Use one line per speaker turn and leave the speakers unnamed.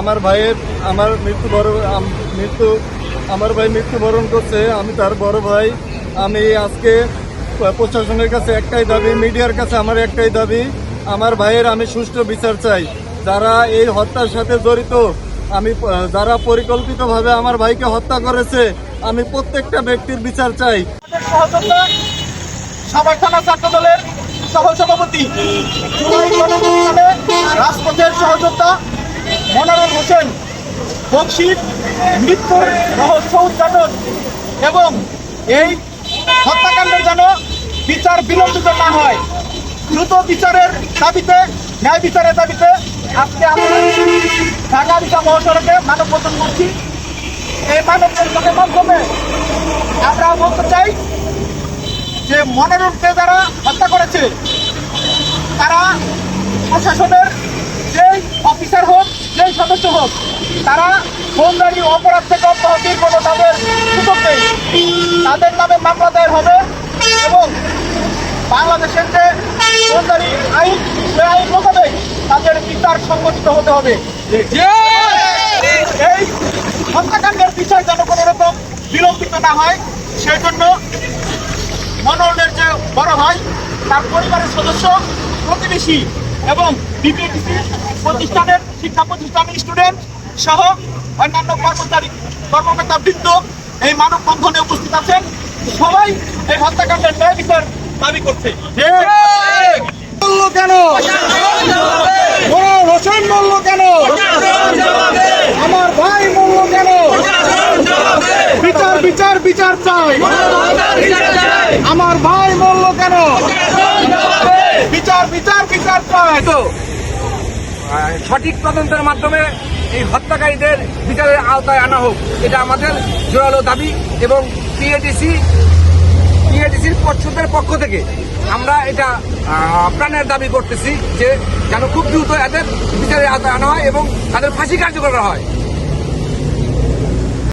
আমার ভাইয়ের আমার ভাই মৃত্যুবরণ করছে। আমি তার বড় ভাই। আমি আজকে প্রশাসনের কাছে একটাই দাবি, মিডিয়ার কাছে আমার একটাই দাবি, আমার ভাইয়ের আমি সুষ্ঠু বিচার চাই। যারা এই হত্যার সাথে জড়িত, যারা পরিকল্পিতভাবে আমার ভাইকে হত্যা করেছে, আমি প্রত্যেকটা ব্যক্তির বিচার চাই।
সাভার থানা ছাত্র দলের সহসভাপতি রাজপথের সহযোদ্ধা মনোরম হোসেন বক্সির মৃত্যুর রহস্য উদ্ঘাটন এবং এই হত্যাকাণ্ডের যেন বিচার বিলম্বিত না হয়, দ্রুত বিচারের দাবিতে, ন্যায় বিচারের দাবিতে আজকে আমরা ঢাকা রিচা মহাসড়কে মানববন্ধন করছি। এই মানববন্ধনের মাধ্যমে আমরা বলতে চাই যে মনোরমকে যারা হত্যা করেছে তারা প্রশাসনের যেই অফিসার হোক, যেই সদস্য হোক, তারা ফৌজদারি অপরাধ থেকে অব্যাহতির কোনো তাদের সুযোগ নেই। তাদের নামে মামলা দায়ের হবে এবং বাংলাদেশের যে ফৌজদারি আইন, সে আইন মোতাবেক তাদের বিচার সংগঠিত হতে হবে। এই হত্যাকাণ্ডের বিচার যেন কোনো রকম বিলম্বিত না হয়, সেই জন্য মনোরমের যে বড় ভাই, তার পরিবারের সদস্য, প্রতিবেশী এবং বিপিএটিসি প্রতিষ্ঠানের শিক্ষা প্রতিষ্ঠানের স্টুডেন্ট সহ অন্যান্য কর্মকর্তা বৃন্দ এই মানববন্ধনে উপস্থিত আছেন। সবাই এই হত্যাকাণ্ডের ন্যায় বিচার দাবি করছে। কেন হোসেন বলল কেন? আমার ভাই বলল কেন? বিচার বিচার বিচার চাই। আমার ভাই বলল কেন? বিচার বিচার বিচার চাই।
তো সঠিক তদন্তের মাধ্যমে এই হত্যাকারীদের বিচারের আওতায় আনা হোক, এটা আমাদের জোরালো দাবি। এবং পিএটিসির পর্ষদের পক্ষ থেকে আমরা এটা প্রাণের দাবি করতেছি যে যেন খুব দ্রুত এদের বিচারের আওতায় আনা হয় এবং তাদের ফাঁসি কার্যকর করা হয়।